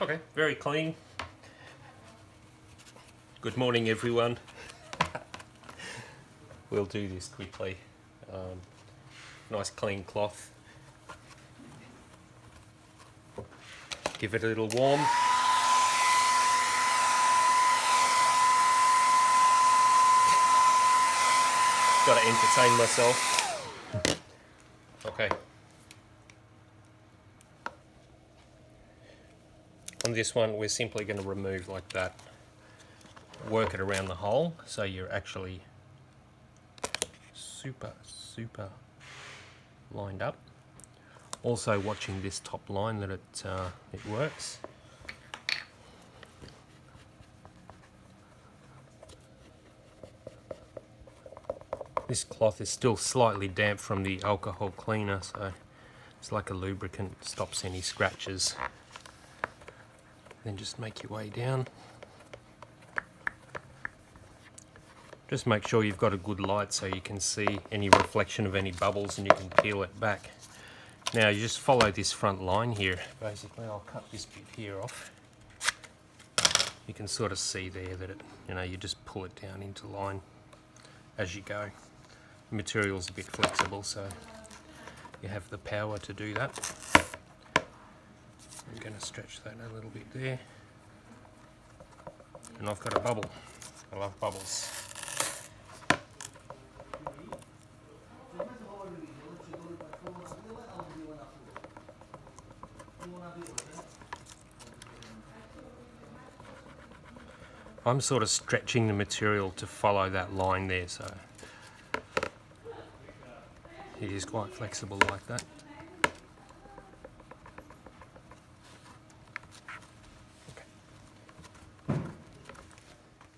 Okay, very clean. Good morning, everyone. We'll do this quickly. Nice clean cloth. Give it a little warm. Got to entertain myself. Okay. On this one, we're simply going to remove like that. Work it around the hole so you're actually super lined up. Also watching this top line that it works. This cloth is still slightly damp from the alcohol cleaner, so it's like a lubricant, stops any scratches. Then just make your way down. Just make sure you've got a good light so you can see any reflection of any bubbles and you can peel it back. Now you just follow this front line here. Basically, I'll cut this bit here off. You can sort of see there that you just pull it down into line as you go. The material's a bit flexible, so you have the power to do that. I'm going to stretch that a little bit there. And I've got a bubble. I love bubbles. I'm sort of stretching the material to follow that line there, so it is quite flexible like that.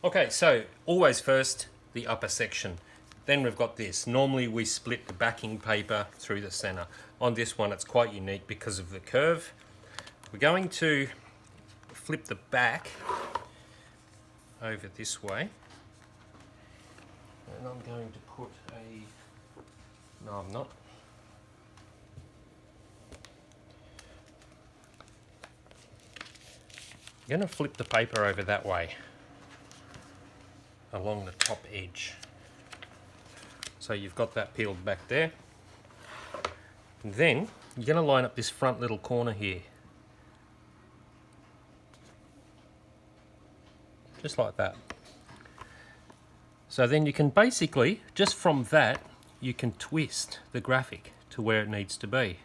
Okay, so always first the upper section. Then we've got this. Normally we split the backing paper through the center. On this one it's quite unique because of the curve. We're going to flip the back over this way. And I'm going to put no, I'm not. I'm going to flip the paper over that way along the top edge. So you've got that peeled back there. And then you're going to line up this front little corner here. Just like that. So then you can basically, just from that, you can twist the graphic to where it needs to be.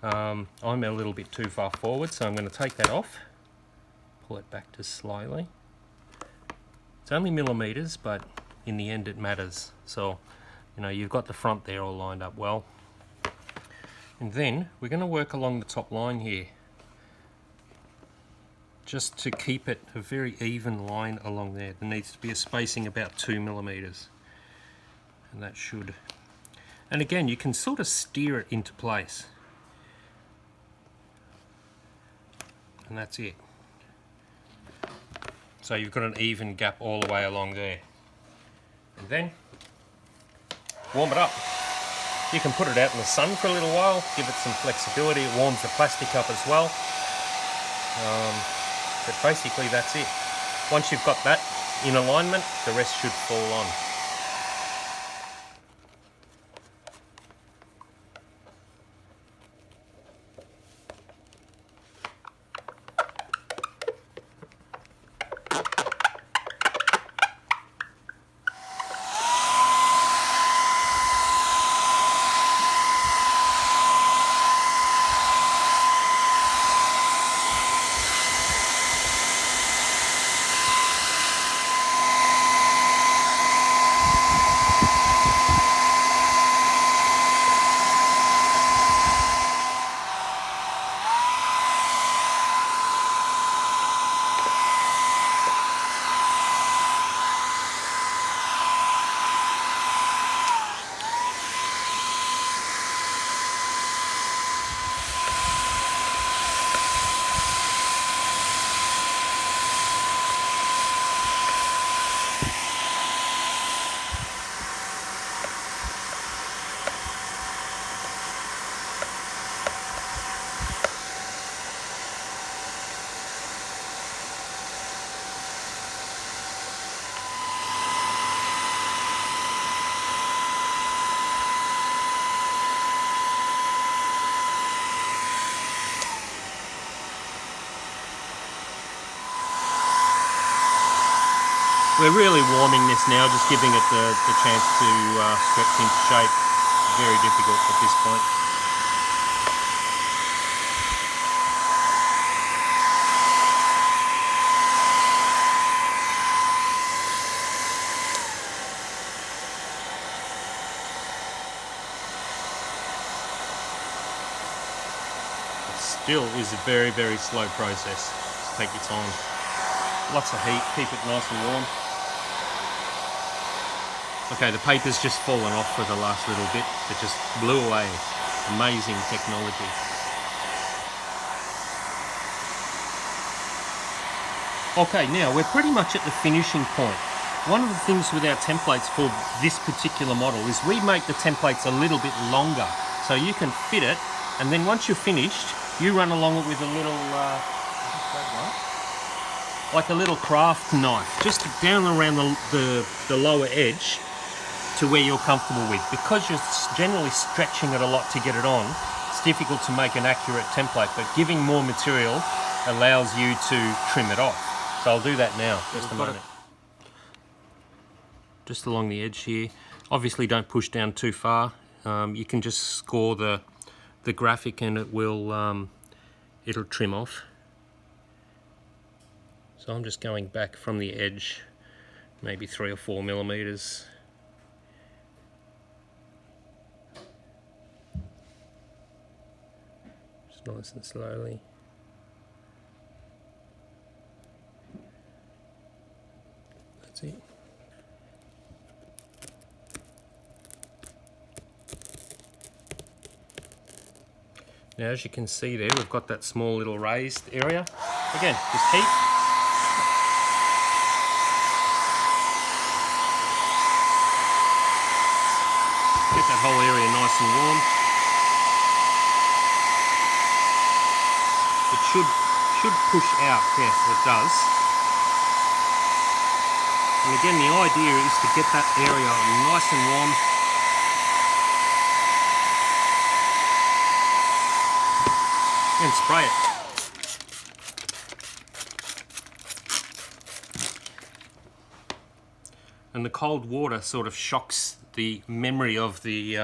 I'm a little bit too far forward, so I'm going to take that off, pull it back to slightly. It's only millimeters, but in the end it matters. So, you've got the front there all lined up well. And then we're going to work along the top line here, just to keep it a very even line along there. There needs to be a spacing about 2 millimeters. And that should. And again, you can sort of steer it into place. And that's it. So you've got an even gap all the way along there. And then warm it up. You can put it out in the sun for a little while, give it some flexibility. It warms the plastic up as well. But basically that's it. Once you've got that in alignment, the rest should fall on. We're really warming this now, just giving it the chance to stretch into shape. Very difficult at this point. Still is a very, very slow process. Just take your time. Lots of heat, keep it nice and warm. Okay, the paper's just fallen off for the last little bit. It just blew away. Amazing technology. Okay, now we're pretty much at the finishing point. One of the things with our templates for this particular model is we make the templates a little bit longer so you can fit it, and then once you're finished, you run along it with a little, like a little craft knife, just down around the lower edge to where you're comfortable with. Because you're generally stretching it a lot to get it on, it's difficult to make an accurate template, but giving more material allows you to trim it off. So I'll do that now, just a moment. Just along the edge here. Obviously don't push down too far. You can just score the graphic and it will it'll trim off. So I'm just going back from the edge, maybe 3 or 4 millimeters. Just nice and slowly. That's it. Now, as you can see there, we've got that small little raised area. Again, just heat. Get that whole area nice and warm. It should push out, yes, it does. And again, the idea is to get that area nice and warm. And spray it. And the cold water sort of shocks the memory of the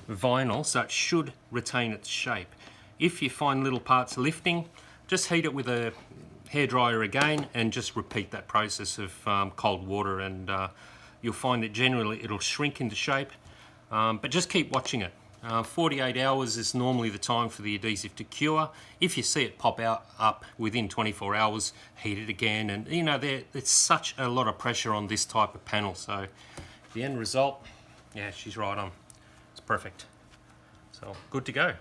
vinyl, so it should retain its shape. If you find little parts lifting, just heat it with a hairdryer again and just repeat that process of cold water, and you'll find that generally it'll shrink into shape, but just keep watching it. 48 hours is normally the time for the adhesive to cure. If you see it pop up within 24 hours, heat it again. And you know, there's such a lot of pressure on this type of panel. So the end result, yeah, she's right on. It's perfect. So good to go.